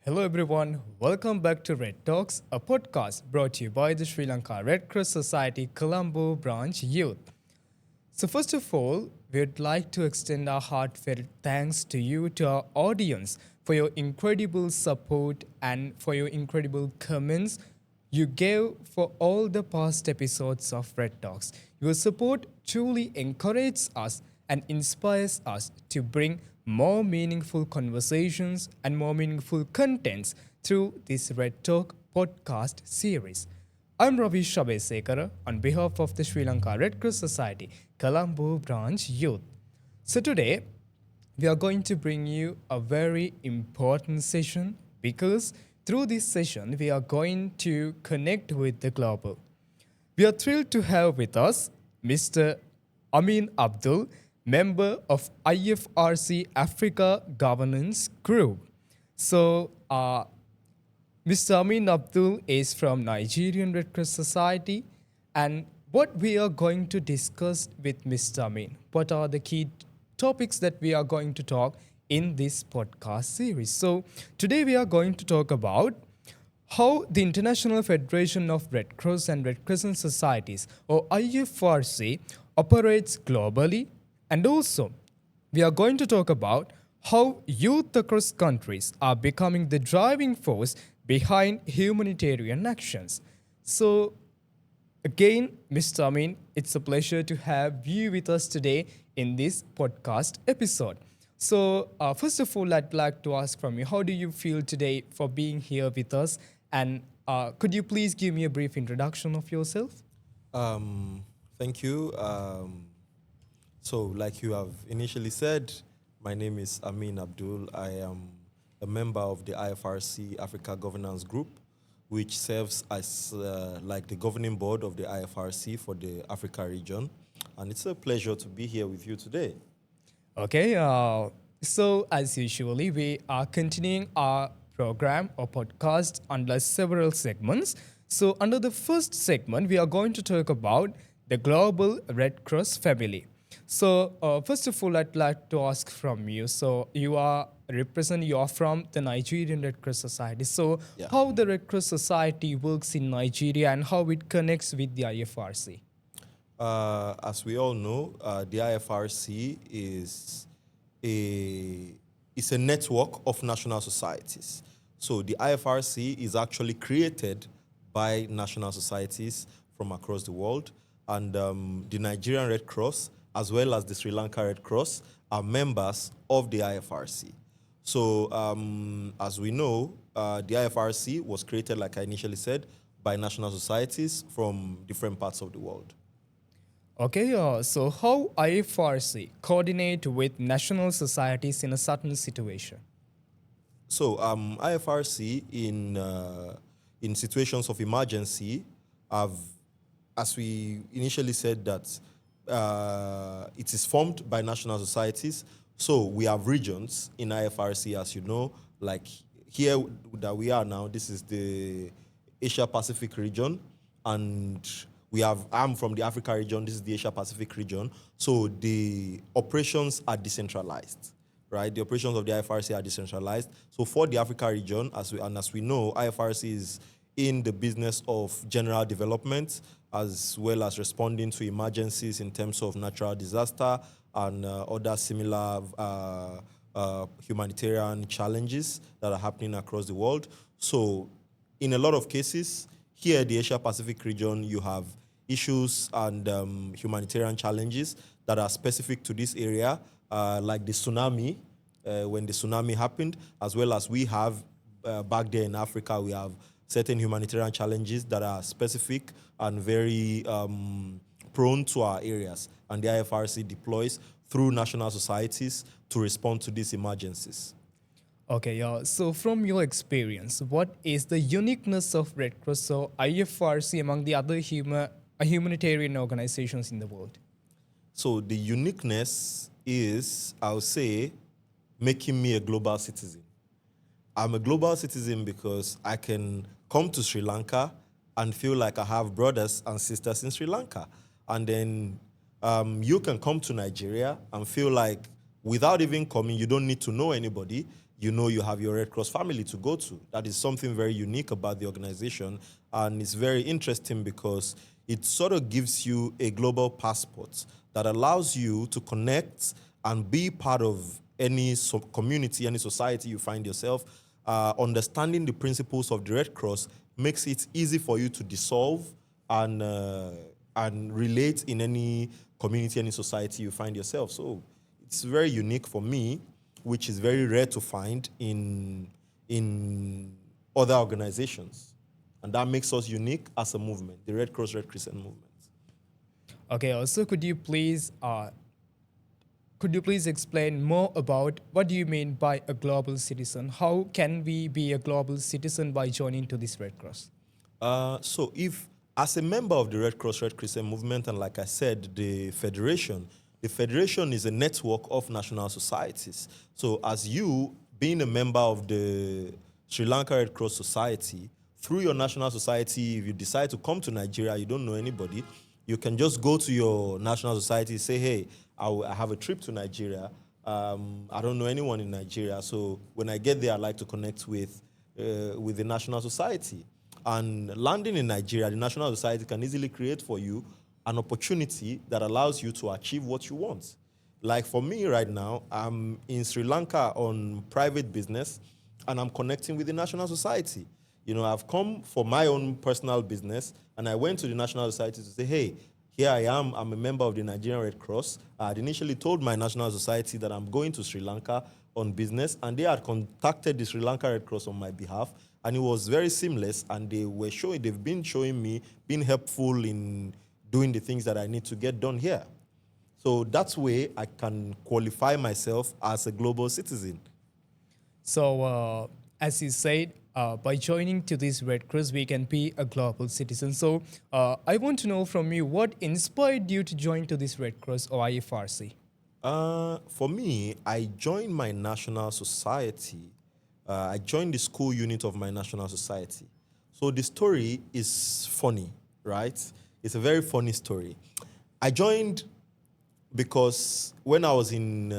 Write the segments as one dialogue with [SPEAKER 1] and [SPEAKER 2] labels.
[SPEAKER 1] Hello everyone, welcome back to Red Talks, a podcast brought to you by the Sri Lanka Red Cross Society Colombo branch youth. So first of all, we'd like to extend our heartfelt thanks to you, to our audience, for your incredible support and for your incredible comments you gave for all the past episodes of Red Talks. Your support truly encourages us and inspires us to bring more meaningful conversations and more meaningful contents through this Red Talk podcast series. I'm Ravi Shabesekara on behalf of the Sri Lanka Red Cross Society Colombo branch youth. So today we are going to bring you a very important session because through this session we are going to connect with the global. We are thrilled to have with us Mr. Ameen Abdul, member of IFRC Africa Governance Group. So, Mr. Ameen Abdul is from Nigerian Red Cross Society, and what we are going to discuss with Mr. Ameen, what are the key topics that we are going to talk in this podcast series. So, today we are going to talk about how the International Federation of Red Cross and Red Crescent Societies, or IFRC, operates globally, and also we are going to talk about how youth across countries are becoming the driving force behind humanitarian actions. So, again, Mr. Amin, it's a pleasure to have you with us today in this podcast episode. So, first of all, I'd like to ask from you, how do you feel today for being here with us? And could you please give me a brief introduction of yourself?
[SPEAKER 2] Thank you. So, like you have initially said, my name is Ameen Abdul. I am a member of the IFRC Africa Governance Group, which serves as like the governing board of the IFRC for the Africa region. And it's a pleasure to be here with you today.
[SPEAKER 1] Okay, so as usually, we are continuing our program or podcast under several segments. So, under the first segment, we are going to talk about the Global Red Cross family. So, first of all, I'd like to ask from you. So, you are from the Nigerian Red Cross Society. So,
[SPEAKER 2] Yeah.
[SPEAKER 1] how the Red Cross Society works in Nigeria and how it connects with the IFRC?
[SPEAKER 2] As we all know, the IFRC is a network of national societies. So the IFRC is actually created by national societies from across the world, and the Nigerian Red Cross, as well as the Sri Lanka Red Cross, are members of the IFRC. So as we know, the IFRC was created, like I initially said, by national societies from different parts of the world.
[SPEAKER 1] Okay, so how IFRC coordinate with national societies in a certain situation?
[SPEAKER 2] So IFRC in situations of emergency have, as we initially said, that it is formed by national societies. So we have regions in IFRC, as you know, like here that we are now. This is the Asia Pacific region, and I'm from the Africa region. This is the Asia Pacific region. So the operations are decentralized, right? The operations of the IFRC are decentralized. So for the Africa region, as we know, IFRC is in the business of general development, as well as responding to emergencies in terms of natural disaster and other similar humanitarian challenges that are happening across the world. So in a lot of cases, here, the Asia Pacific region, you have issues and humanitarian challenges that are specific to this area, like the tsunami, when the tsunami happened, as well as we have back there in Africa, we have certain humanitarian challenges that are specific and very prone to our areas. And the IFRC deploys through national societies to respond to these emergencies.
[SPEAKER 1] Okay, so from your experience, what is the uniqueness of Red Cross or IFRC among the other humanitarian organizations in the world?
[SPEAKER 2] So the uniqueness is, I would say, making me a global citizen. I'm a global citizen because I can come to Sri Lanka and feel like I have brothers and sisters in Sri Lanka. And then you can come to Nigeria and feel like without even coming, you don't need to know anybody. you know you have your Red Cross family to go to. That is something very unique about the organization, and it's very interesting because it sort of gives you a global passport that allows you to connect and be part of any community, any society you find yourself. Understanding the principles of the Red Cross makes it easy for you to dissolve and relate in any community, any society you find yourself. So it's very unique for me, which is very rare to find in other organizations. And that makes us unique as a movement, the Red Cross Red Crescent movement.
[SPEAKER 1] Okay, also could you please explain more about what do you mean by a global citizen? How can we be a global citizen by joining to this Red Cross?
[SPEAKER 2] So if, as a member of the Red Cross Red Crescent movement, and like I said, the federation is a network of national societies. So as you, being a member of the Sri Lanka Red Cross Society, through your national society, if you decide to come to Nigeria, you don't know anybody, you can just go to your national society, say, hey, I have a trip to Nigeria. I don't know anyone in Nigeria, so when I get there, I'd like to connect with the national society. And landing in Nigeria, the national society can easily create for you an opportunity that allows you to achieve what you want. Like for me right now, I'm in Sri Lanka on private business, and I'm connecting with the national society. You know, I've come for my own personal business, and I went to the National Society to say, hey, here I am, I'm a member of the Nigerian Red Cross. I had initially told my National Society that I'm going to Sri Lanka on business, and they had contacted the Sri Lanka Red Cross on my behalf, and it was very seamless, and they've been showing me, being helpful in doing the things that I need to get done here. So that's way I can qualify myself as a global citizen.
[SPEAKER 1] So, as you said, by joining to this Red Cross, we can be a global citizen. So, I want to know from you, what inspired you to join to this Red Cross or IFRC?
[SPEAKER 2] For me, I joined my national society. I joined the school unit of my national society. So the story is funny, right? It's a very funny story. I joined because when I was in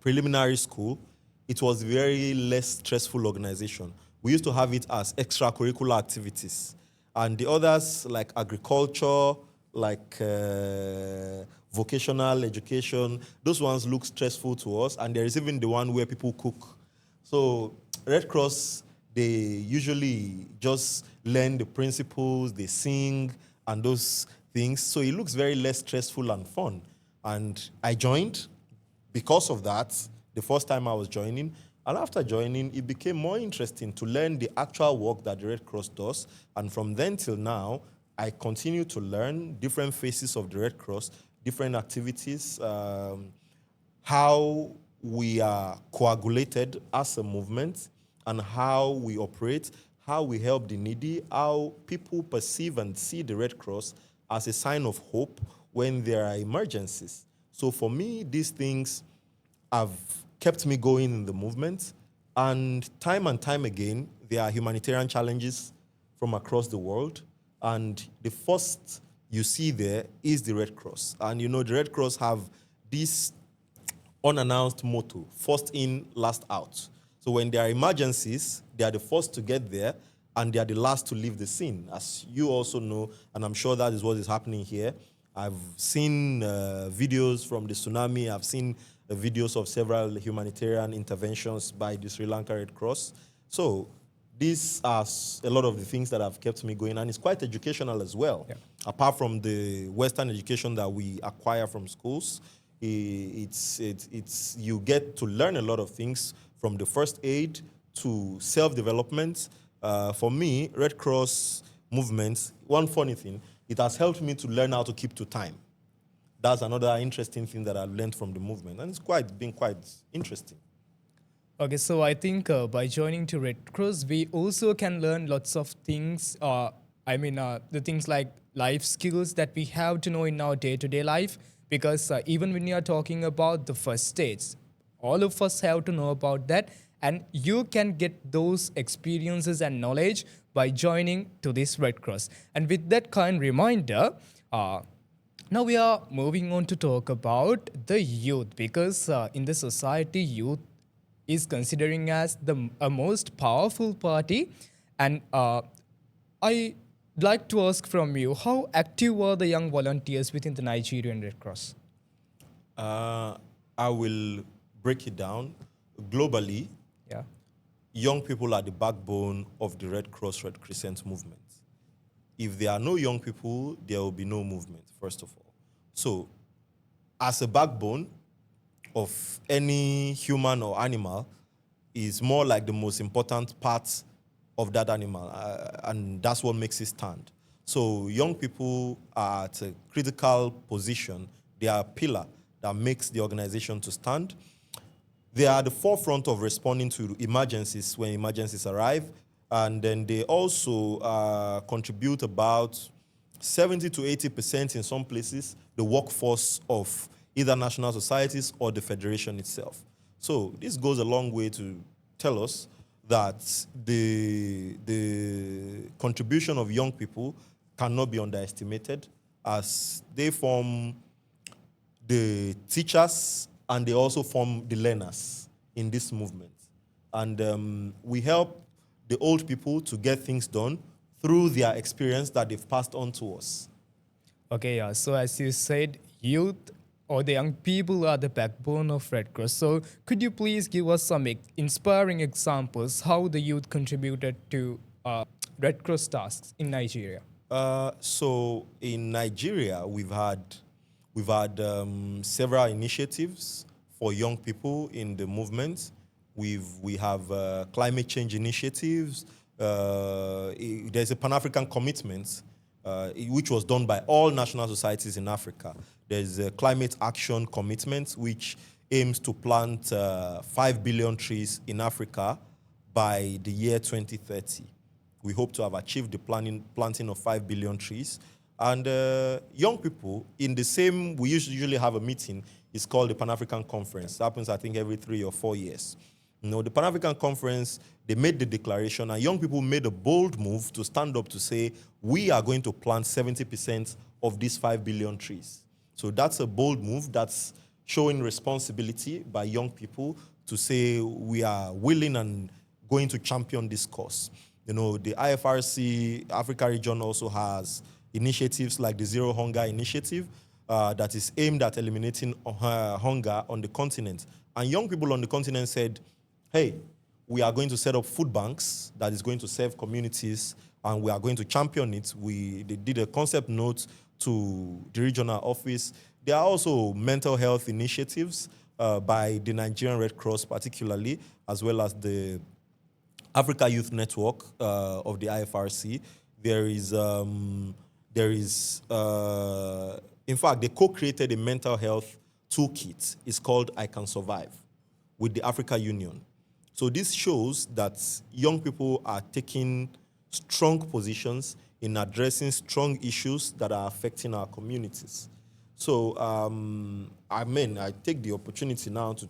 [SPEAKER 2] preliminary school, it was a very less stressful organization. We used to have it as extracurricular activities. And the others, like agriculture, like vocational education, those ones look stressful to us. And there is even the one where people cook. So Red Cross, they usually just learn the principles, they sing, and those things. So it looks very less stressful and fun. And I joined because of that, the first time I was joining. And after joining, it became more interesting to learn the actual work that the Red Cross does. And from then till now, I continue to learn different phases of the Red Cross, different activities, how we are coagulated as a movement, and how we operate, how we help the needy, how people perceive and see the Red Cross as a sign of hope when there are emergencies. So for me, these things have kept me going in the movement. And time again, there are humanitarian challenges from across the world. And the first you see there is the Red Cross. And you know, the Red Cross have this unannounced motto, first in, last out. So when there are emergencies, they are the first to get there, and they are the last to leave the scene. As you also know, and I'm sure that is what is happening here, I've seen videos from the tsunami. I've seen videos of several humanitarian interventions by the Sri Lanka Red Cross. So these are a lot of the things that have kept me going, and it's quite educational as well. Yeah. Apart from the Western education that we acquire from schools, it's you get to learn a lot of things from the first aid to self-development. For me, Red Cross movements, one funny thing, it has helped me to learn how to keep to time. That's another interesting thing that I've learned from the movement, and it's been quite interesting.
[SPEAKER 1] Okay, so I think by joining to Red Cross, we also can learn lots of things. The things like life skills that we have to know in our day-to-day life, because even when you are talking about the first states, all of us have to know about that, and you can get those experiences and knowledge by joining to this Red Cross. And with that kind reminder, now we are moving on to talk about the youth, because in the society, youth is considering as the most powerful party. And I like to ask from you, how active were the young volunteers within the Nigerian Red Cross?
[SPEAKER 2] I will break it down. Globally,
[SPEAKER 1] Yeah.
[SPEAKER 2] young people are the backbone of the Red Cross, Red Crescent movement. If there are no young people, there will be no movement, first of all. So, as a backbone of any human or animal, is more like the most important part of that animal, and that's what makes it stand. So, young people are at a critical position. They are a pillar that makes the organization to stand. They are at the forefront of responding to emergencies when emergencies arrive. And then they also contribute about 70 to 80% in some places, the workforce of either national societies or the federation itself. So this goes a long way to tell us that the contribution of young people cannot be underestimated, as they form the teachers and they also form the learners in this movement. And we help the old people to get things done through their experience that they've passed on to us.
[SPEAKER 1] Okay, yeah. So as you said, youth or the young people are the backbone of Red Cross. So could you please give us some inspiring examples how the youth contributed to Red Cross tasks in Nigeria?
[SPEAKER 2] So in Nigeria, we've had several initiatives for young people in the movement. We have climate change initiatives. There's a Pan-African commitment, which was done by all national societies in Africa. There's a climate action commitment, which aims to plant 5 billion trees in Africa by the year 2030. We hope to have achieved the planting of 5 billion trees. And young people, in the same, we usually have a meeting. It's called the Pan-African Conference. It happens, I think, every 3 or 4 years. The Pan-African Conference, they made the declaration, and young people made a bold move to stand up to say, we are going to plant 70% of these 5 billion trees. So that's a bold move. That's showing responsibility by young people to say we are willing and going to champion this cause. The IFRC Africa region also has initiatives like the Zero Hunger Initiative that is aimed at eliminating hunger on the continent. And young people on the continent said, hey, we are going to set up food banks that is going to serve communities, and we are going to champion it. They did a concept note to the regional office. There are also mental health initiatives by the Nigerian Red Cross particularly, as well as the Africa Youth Network of the IFRC. In fact, they co-created a mental health toolkit. It's called I Can Survive with the Africa Union. So this shows that young people are taking strong positions in addressing strong issues that are affecting our communities. So, I take the opportunity now to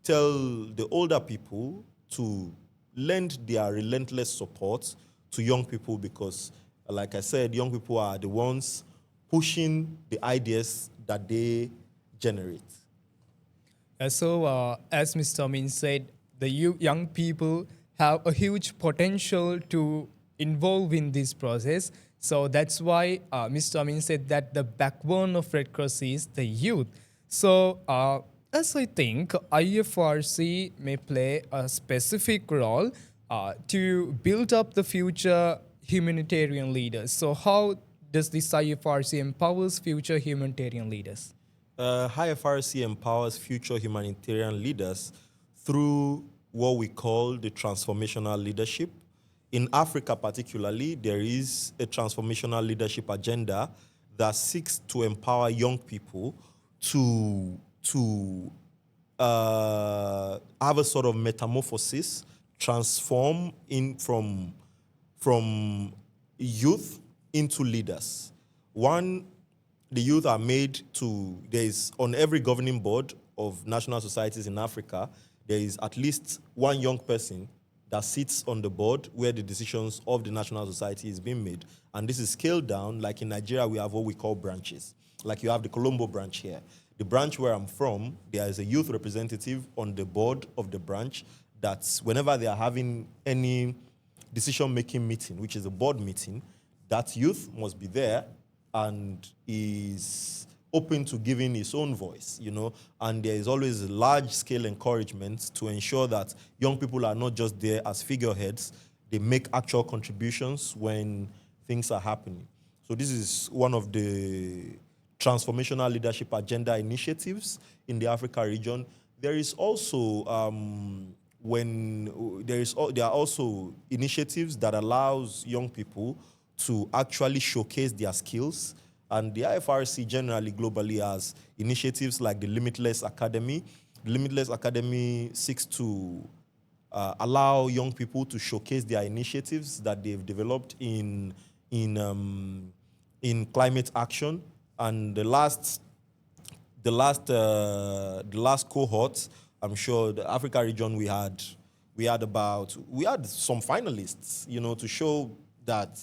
[SPEAKER 2] tell the older people to lend their relentless support to young people because, like I said, young people are the ones pushing the ideas that they generate.
[SPEAKER 1] So, as Mr. Ameen said, the young people have a huge potential to involve in this process. So that's why Mr. Ameen said that the backbone of Red Cross is the youth. So as I think IFRC may play a specific role to build up the future humanitarian leaders. So how does this IFRC empowers future humanitarian leaders?
[SPEAKER 2] IFRC empowers future humanitarian leaders through what we call the transformational leadership. In Africa particularly, there is a transformational leadership agenda that seeks to empower young people to have a sort of metamorphosis, transform from youth into leaders. One, the youth are made to, there is on every governing board of national societies in Africa, there is at least one young person that sits on the board where the decisions of the national society is being made. And this is scaled down, like in Nigeria, we have what we call branches. Like you have the Colombo branch here. The branch where I'm from, there is a youth representative on the board of the branch that whenever they are having any decision-making meeting, which is a board meeting, that youth must be there and is open to giving his own voice, and there is always a large-scale encouragement to ensure that young people are not just there as figureheads, they make actual contributions when things are happening. So this is one of the transformational leadership agenda initiatives in the Africa region. There is also there are also initiatives that allows young people to actually showcase their skills. And the IFRC generally globally has initiatives like the Limitless Academy. The Limitless Academy seeks to allow young people to showcase their initiatives that they've developed in climate action. And the last cohort, I'm sure the Africa region, we had some finalists, to show that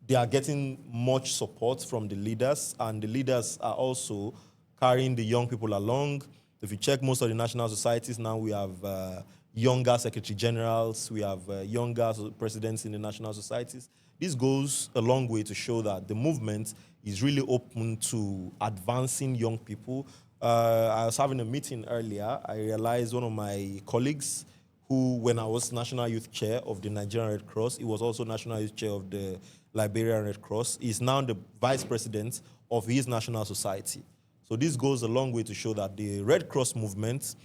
[SPEAKER 2] they are getting much support from the leaders, and the leaders are also carrying the young people along. If you check most of the national societies now, we have younger secretary generals, we have younger presidents in the national societies. This goes a long way to show that the movement is really open to advancing young people. I was having a meeting earlier. I realized one of my colleagues who, when I was National Youth Chair of the Nigerian Red Cross, he was also National Youth Chair of the Liberian Red Cross, is now the Vice President of his national society. So this goes a long way to show that the Red Cross movement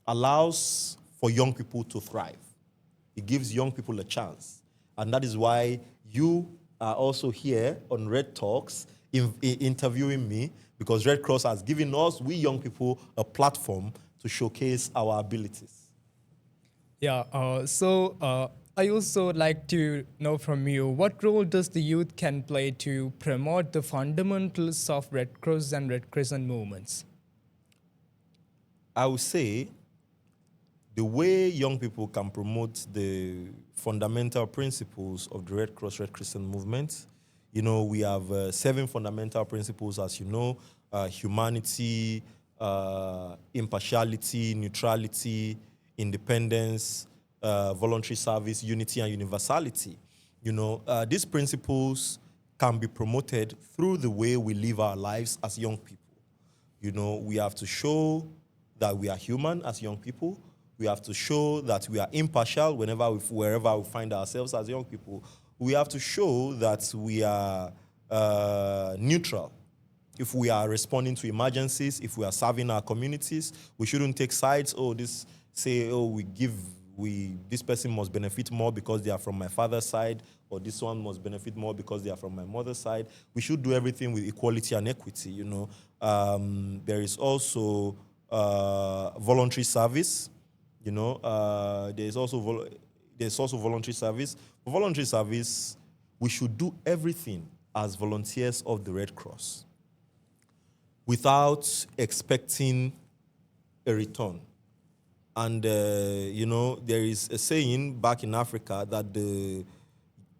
[SPEAKER 2] allows for young people to thrive. It gives young people a chance. And that is why you are also here on Red Talks interviewing me, because Red Cross has given us, we young people, a platform to showcase our abilities.
[SPEAKER 1] Yeah, so I also like to know from you, what role does the youth can play to promote the fundamentals of Red Cross and Red Crescent movements?
[SPEAKER 2] I would say the way young people can promote the fundamental principles of the Red Cross, Red Crescent movement, we have 7 fundamental principles, as you know: humanity, impartiality, neutrality, independence, voluntary service, unity, and universality. These principles can be promoted through the way we live our lives as young people. We have to show that we are human as young people. We have to show that we are impartial wherever we find ourselves as young people. We have to show that we are neutral. If we are responding to emergencies, if we are serving our communities, we shouldn't take sides. This person must benefit more because they are from my father's side, or this one must benefit more because they are from my mother's side. We should do everything with equality and equity. There is also voluntary service. There's also voluntary service. For voluntary service, we should do everything as volunteers of the Red Cross without expecting a return. And, there is a saying back in Africa that the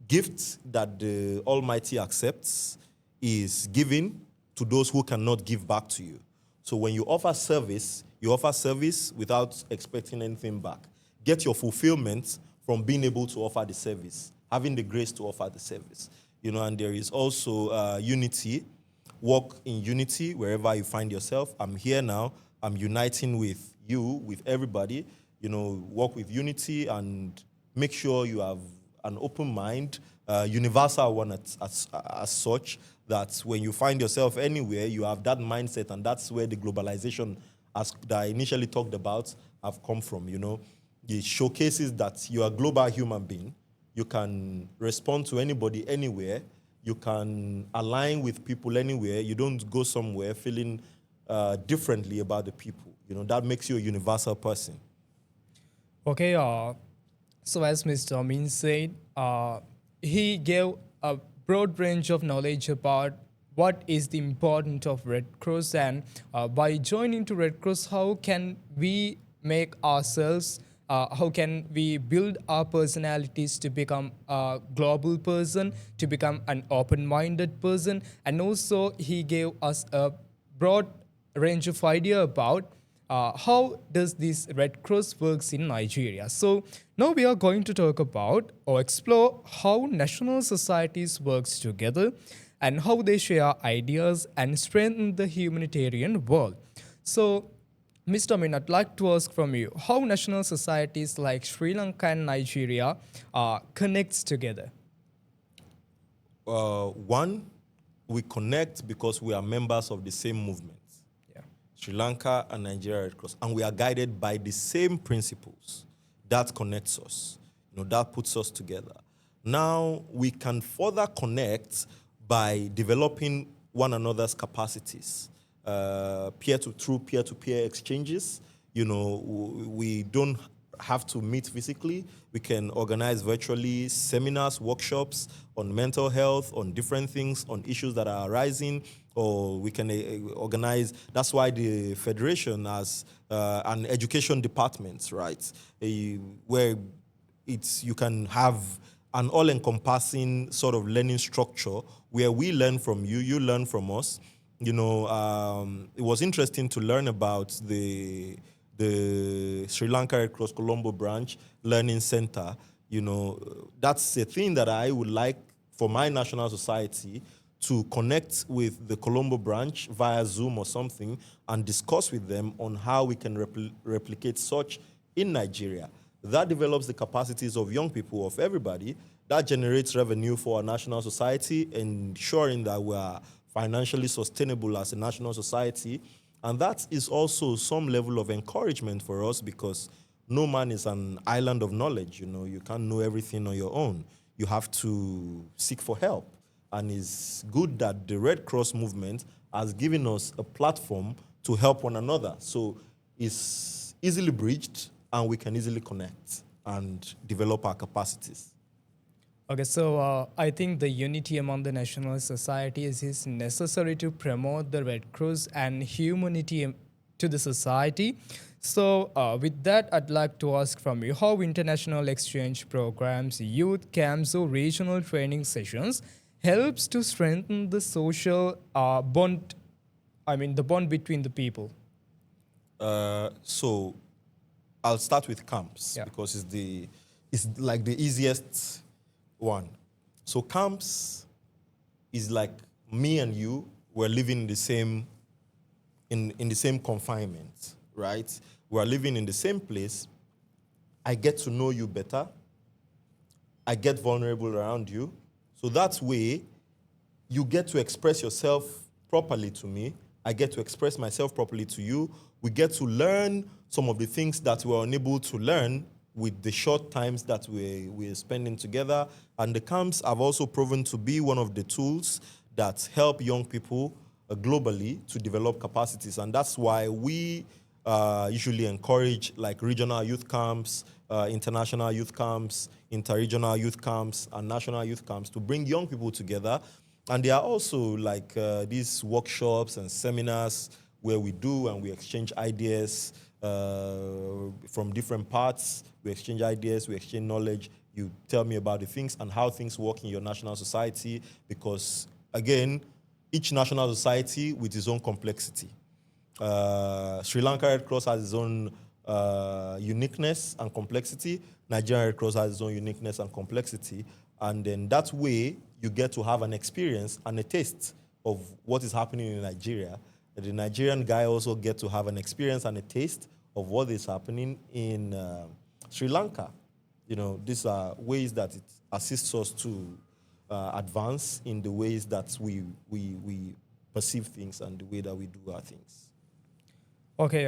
[SPEAKER 2] gift that the Almighty accepts is given to those who cannot give back to you. So when you offer service without expecting anything back. Get your fulfillment from being able to offer the service, having the grace to offer the service. And there is also unity. Walk in unity wherever you find yourself. I'm here now. I'm uniting with you, with everybody. Work with unity and make sure you have an open mind, universal one as such, that when you find yourself anywhere, you have that mindset, and that's where the globalization, as that I initially talked about, have come from. It showcases that you are a global human being. You can respond to anybody anywhere. You can align with people anywhere. You don't go somewhere feeling differently about the people. That makes you a universal person.
[SPEAKER 1] Okay, so as Mr. Ameen said, he gave a broad range of knowledge about what is the importance of Red Cross, and by joining to Red Cross, how can we make ourselves, how can we build our personalities to become a global person, to become an open-minded person, and also he gave us a broad range of idea about how does this Red Cross works in Nigeria. So now we are going to talk about or explore how national societies works together and how they share ideas and strengthen the humanitarian world. So Mr. Amin, I'd like to ask from you how national societies like Sri Lanka and Nigeria connects together.
[SPEAKER 2] One, we connect because we are members of the same movement.
[SPEAKER 1] Yeah.
[SPEAKER 2] Sri Lanka and Nigeria Red Cross, and we are guided by the same principles. That connects us. That puts us together. Now we can further connect by developing one another's capacities, through peer-to-peer exchanges. We don't have to meet physically. We can organize virtually seminars, workshops on mental health, on different things, on issues that are arising, or we can organize. That's why the Federation has an education department, right, where you can have an all-encompassing sort of learning structure where we learn from you, you learn from us. It was interesting to learn about the Sri Lanka Red Cross Colombo branch learning center. That's a thing that I would like for my national society to connect with the Colombo branch via Zoom or something and discuss with them on how we can replicate such in Nigeria. That develops the capacities of young people, of everybody. That generates revenue for our national society, ensuring that we are financially sustainable as a national society. And that is also some level of encouragement for us because no man is an island of knowledge. You can't know everything on your own. You have to seek for help. And it's good that the Red Cross movement has given us a platform to help one another. So it's easily bridged and we can easily connect and develop our capacities.
[SPEAKER 1] Okay, so I think the unity among the national societies is necessary to promote the Red Cross and humanity to the society. So with that, I'd like to ask from you how international exchange programs, youth camps, or regional training sessions helps to strengthen the social bond, the bond between the people.
[SPEAKER 2] So I'll start with camps because it's like the easiest one. So camps is like me and you were living in the same confinement, right? We're living in the same place. I get to know you better. I get vulnerable around you. So that way, you get to express yourself properly to me. I get to express myself properly to you. We get to learn some of the things that we were unable to learn with the short times that we're spending together. And the camps have also proven to be one of the tools that help young people globally to develop capacities. And that's why we usually encourage like regional youth camps, international youth camps, interregional youth camps, and national youth camps to bring young people together. And there are also like these workshops and seminars where we do and we exchange ideas from different parts. We exchange ideas, we exchange knowledge. You tell me about the things and how things work in your national society because, again, each national society with its own complexity. Sri Lanka Red Cross has its own uniqueness and complexity. Nigerian Red Cross has its own uniqueness and complexity. And then that way, you get to have an experience and a taste of what is happening in Nigeria. The Nigerian guy also gets to have an experience and a taste of what is happening in Sri Lanka. These are ways that it assists us to advance in the ways that we perceive things and the way that we do our things.
[SPEAKER 1] Okay,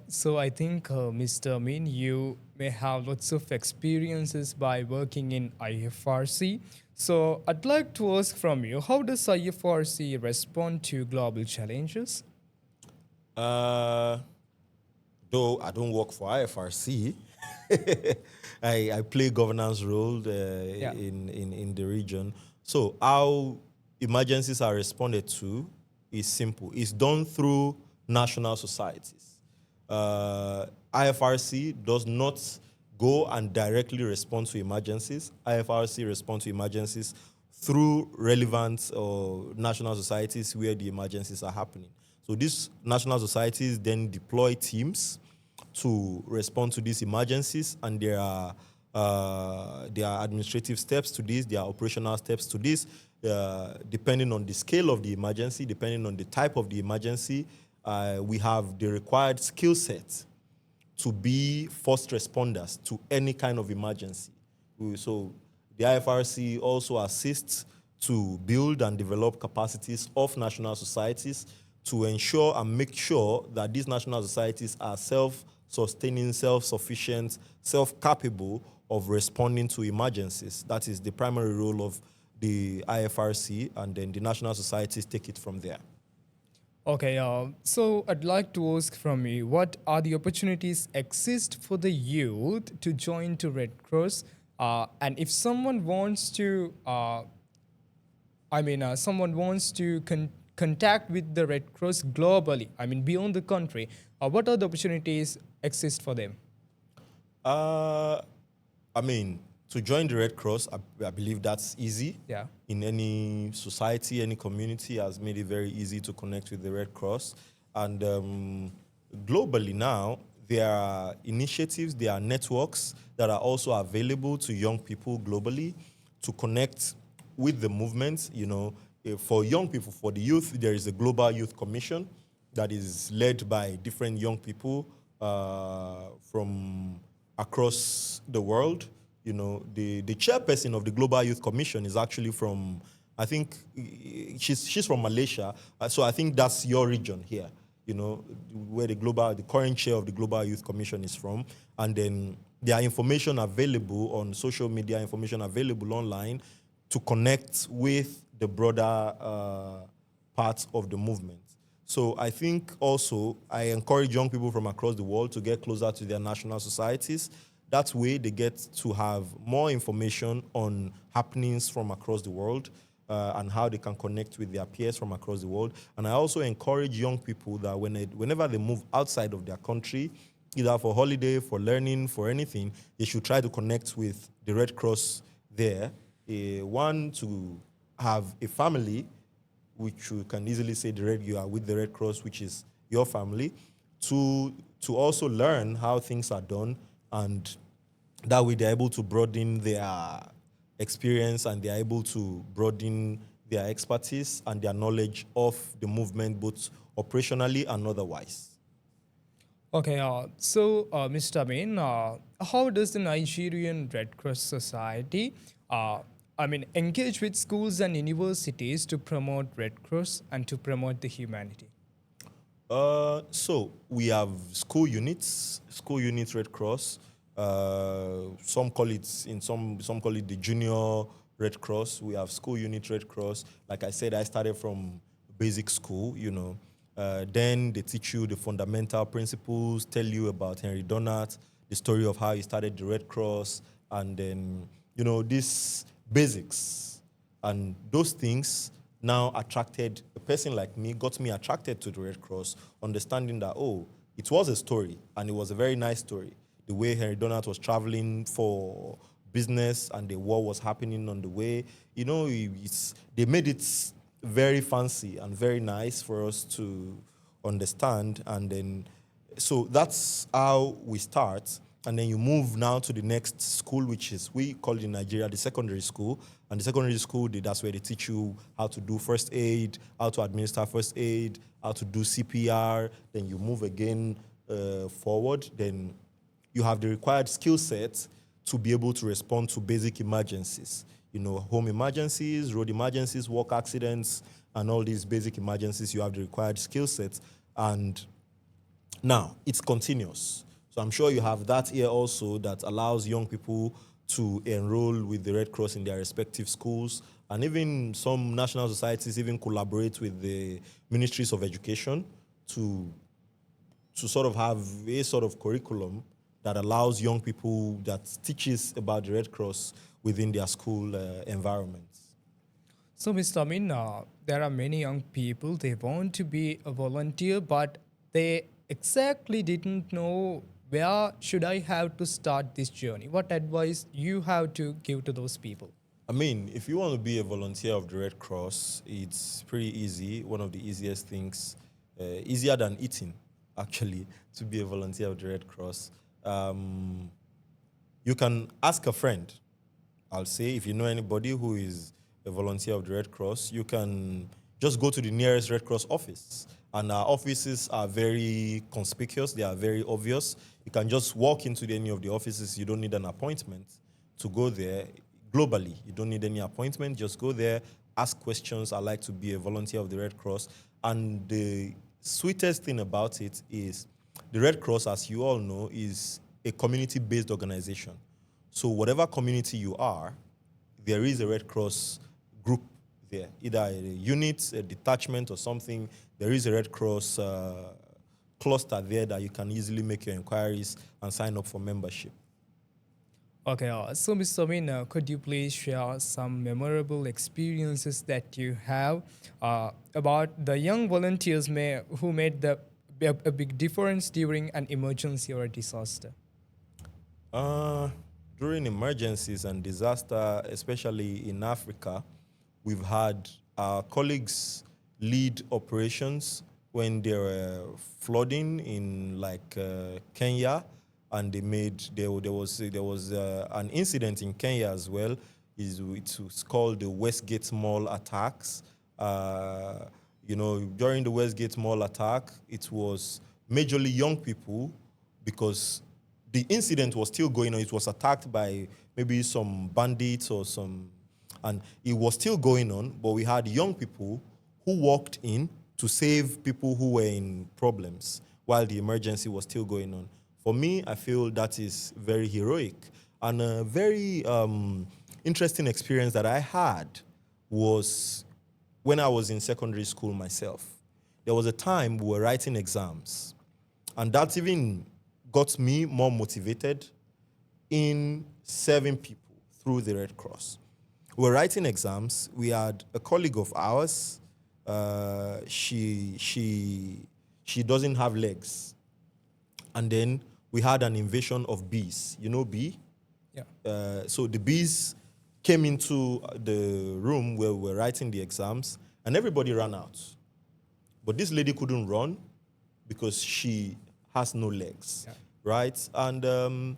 [SPEAKER 1] so I think, Mr. Amin, you may have lots of experiences by working in IFRC. So I'd like to ask from you, how does IFRC respond to global challenges?
[SPEAKER 2] Though I don't work for IFRC, I play governance role in the region. So how emergencies are responded to is simple. It's done through national societies. IFRC does not go and directly respond to emergencies. IFRC responds to emergencies through relevant national societies where the emergencies are happening. So So these national societies then deploy teams to respond to these emergencies, and there are administrative steps to this, there are operational steps to this, depending on the scale of the emergency, depending on the type of the emergency. We have the required skill set to be first responders to any kind of emergency. So the IFRC also assists to build and develop capacities of national societies to ensure and make sure that these national societies are self-sustaining, self-sufficient, self-capable of responding to emergencies. That is the primary role of the IFRC, and then the national societies take it from there.
[SPEAKER 1] Okay, so I'd like to ask from you, what are the opportunities exist for the youth to join to Red Cross? And if someone wants to, someone wants to contact with the Red Cross globally, beyond the country, what are the opportunities exist for them?
[SPEAKER 2] To join the Red Cross, I believe that's easy.
[SPEAKER 1] Yeah.
[SPEAKER 2] In any society, any community has made it very easy to connect with the Red Cross. And globally now, there are initiatives, there are networks that are also available to young people globally to connect with the movement. For young people, for the youth, there is a Global Youth Commission that is led by different young people from across the world. The chairperson of the Global Youth Commission is actually from, I think, she's from Malaysia. So I think that's your region here, where the current chair of the Global Youth Commission is from. And then there are information available on social media, information available online to connect with the broader parts of the movement. So I think also I encourage young people from across the world to get closer to their national societies. That way they get to have more information on happenings from across the world and how they can connect with their peers from across the world. And I also encourage young people that whenever they move outside of their country, either for holiday, for learning, for anything, they should try to connect with the Red Cross there. One, to have a family, which you can easily say you are with the Red Cross, which is your family. To also learn how things are done, and that way they're able to broaden their experience and they're able to broaden their expertise and their knowledge of the movement, both operationally and otherwise.
[SPEAKER 1] Okay, Mr. Ameen, how does the Nigerian Red Cross Society engage with schools and universities to promote Red Cross and to promote the humanity?
[SPEAKER 2] So we have school units Red Cross. Some call it the Junior Red Cross. We have school unit Red Cross. Like I said, I started from basic school. Then they teach you the fundamental principles, tell you about Henry Donat, the story of how he started the Red Cross, and then these basics and those things. Now attracted a person like me, got me attracted to the Red Cross, understanding that, it was a story, and it was a very nice story. The way Henry Donat was traveling for business and the war was happening on the way, they made it very fancy and very nice for us to understand. And then, so that's how we start. And then you move now to the next school, which is, we call it in Nigeria, the secondary school. And the secondary school, that's where they teach you how to do first aid, how to administer first aid, how to do CPR. Then you move again forward. Then you have the required skill set to be able to respond to basic emergencies. Home emergencies, road emergencies, work accidents, and all these basic emergencies. You have the required skill set. And now it's continuous. So I'm sure you have that here also that allows young people to enroll with the Red Cross in their respective schools. And even some national societies even collaborate with the ministries of education to sort of have a sort of curriculum that allows young people, that teaches about the Red Cross within their school environments.
[SPEAKER 1] So, Mr. Amin, there are many young people, they want to be a volunteer, but they exactly didn't know where should I have to start this journey. What advice you have to give to those people?
[SPEAKER 2] If you want to be a volunteer of the Red Cross, it's pretty easy. One of the easiest things easier than eating, actually, to be a volunteer of the Red Cross. You can ask a friend. I'll say, if you know anybody who is a volunteer of the Red Cross, you can just go to the nearest Red Cross office. And our offices are very conspicuous. They are very obvious. You can just walk into any of the offices. You don't need an appointment to go there. Globally, you don't need any appointment. Just go there, ask questions. I like to be a volunteer of the Red Cross. And the sweetest thing about it is the Red Cross, as you all know, is a community-based organization. So whatever community you are, there is a Red Cross group there, either a unit, a detachment, or something. There is a Red Cross cluster there that you can easily make your inquiries and sign up for membership.
[SPEAKER 1] Okay, so Mr. Ameen, could you please share some memorable experiences that you have about the young volunteers who made a big difference during an emergency or a disaster?
[SPEAKER 2] During emergencies and disaster, especially in Africa, we've had our colleagues lead operations when there were flooding in Kenya, and there was an incident in Kenya as well. It was called the Westgate Mall attacks. During the Westgate Mall attack, it was majorly young people because the incident was still going on. It was attacked by maybe some bandits or and it was still going on, but we had young people who walked in to save people who were in problems while the emergency was still going on. For me, I feel that is very heroic. And a very interesting experience that I had was when I was in secondary school myself. There was a time we were writing exams, and that even got me more motivated in serving people through the Red Cross. We were writing exams. We had a colleague of ours. She doesn't have legs. And then we had an invasion of bees. You know bee?
[SPEAKER 1] Yeah.
[SPEAKER 2] So the bees came into the room where we were writing the exams, and everybody ran out. But this lady couldn't run because she has no legs, yeah. Right? And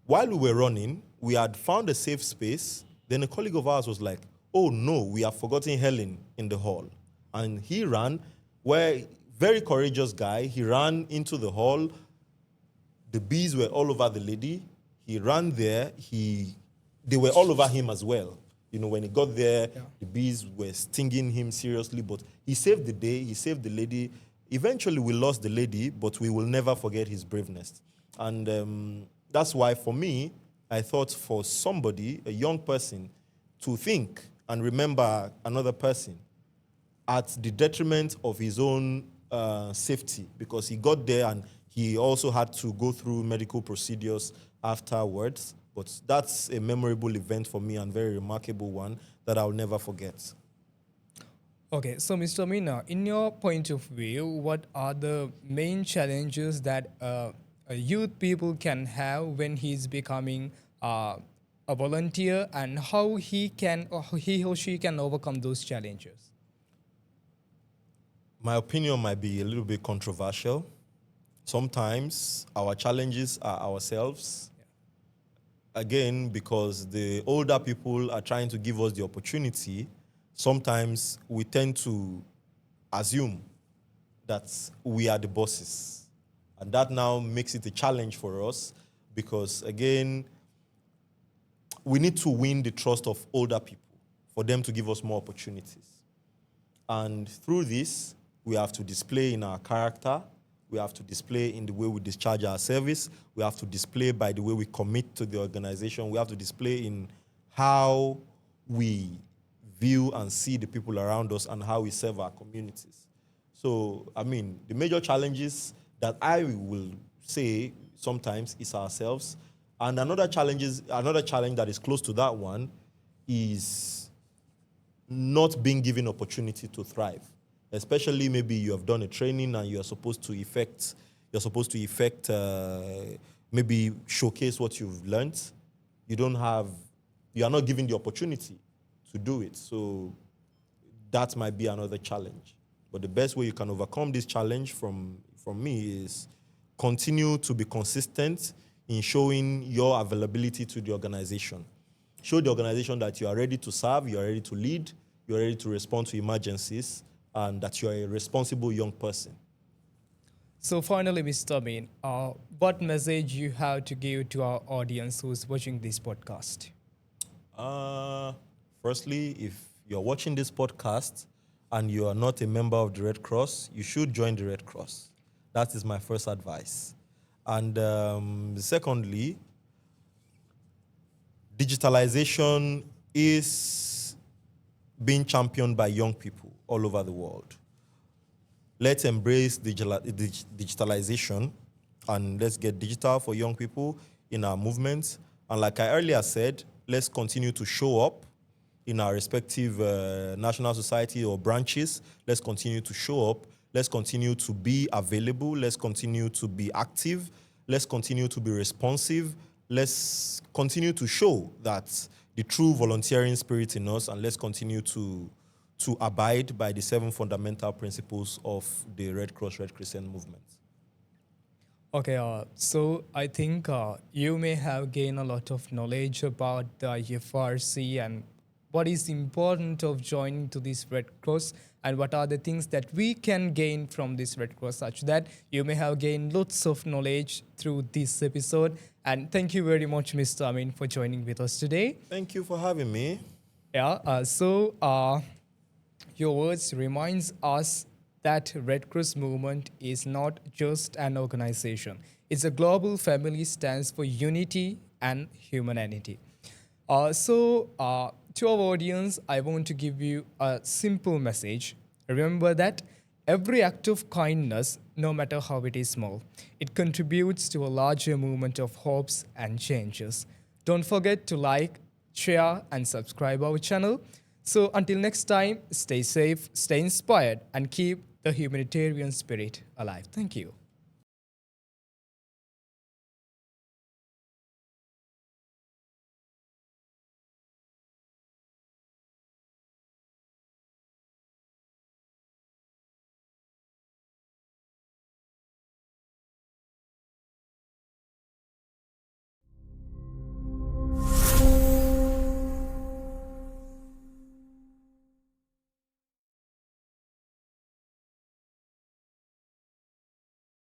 [SPEAKER 2] while we were running, we had found a safe space. Then a colleague of ours was like, oh no, we have forgotten Helen in the hall. And he ran, very courageous guy, he ran into the hall. The bees were all over the lady. He ran there, they were all over him as well. When he got there, yeah. The bees were stinging him seriously, but he saved the day, he saved the lady. Eventually, we lost the lady, but we will never forget his braveness. And that's why, for me, I thought for somebody, a young person, to think and remember another person at the detriment of his own safety, because he got there and he also had to go through medical procedures afterwards. But that's a memorable event for me and very remarkable one that I'll never forget.
[SPEAKER 1] Okay, so Mr. Ameen, in your point of view, what are the main challenges that a youth people can have when he's becoming a volunteer, and how he or she can overcome those challenges?
[SPEAKER 2] My opinion might be a little bit controversial. Sometimes our challenges are ourselves. Yeah. Again, because the older people are trying to give us the opportunity, sometimes we tend to assume that we are the bosses. And that now makes it a challenge for us because, again, we need to win the trust of older people for them to give us more opportunities. And through this, we have to display in our character, we have to display in the way we discharge our service, we have to display by the way we commit to the organization, we have to display in how we view and see the people around us and how we serve our communities. So, the major challenges that I will say sometimes is ourselves. And another challenge that is close to that one is not being given opportunity to thrive. Especially maybe you have done a training and you're supposed to maybe showcase what you've learned. You are not given the opportunity to do it. So that might be another challenge. But the best way you can overcome this challenge from me is continue to be consistent in showing your availability to the organization. Show the organization that you are ready to serve, you are ready to lead, you are ready to respond to emergencies, and that you are a responsible young person.
[SPEAKER 1] So finally, Mr. Ameen, what message you have to give to our audience who's watching this podcast?
[SPEAKER 2] Firstly, if you're watching this podcast and you are not a member of the Red Cross, you should join the Red Cross. That is my first advice. And secondly, digitalization is being championed by young people all over the world. Let's embrace digitalization and let's get digital for young people in our movements. And like I earlier said, let's continue to show up in our respective national society or branches. Let's continue to show up. Let's continue to be available. Let's continue to be active. Let's continue to be responsive. Let's continue to show that the true volunteering spirit in us, and let's continue to abide by the 7 fundamental principles of the Red Cross, Red Crescent movement.
[SPEAKER 1] Okay, so I think you may have gained a lot of knowledge about the IFRC and what is important of joining to this Red Cross and what are the things that we can gain from this Red Cross, such that you may have gained lots of knowledge through this episode. And thank you very much, Mr. Ameen, for joining with us today.
[SPEAKER 2] Thank you for having me.
[SPEAKER 1] Yeah, your words reminds us that Red Cross movement is not just an organization. It's a global family, stands for unity and humanity. To our audience, I want to give you a simple message. Remember that every act of kindness, no matter how it is small, it contributes to a larger movement of hopes and changes. Don't forget to like, share, and subscribe our channel. So until next time, stay safe, stay inspired, and keep the humanitarian spirit alive. Thank you.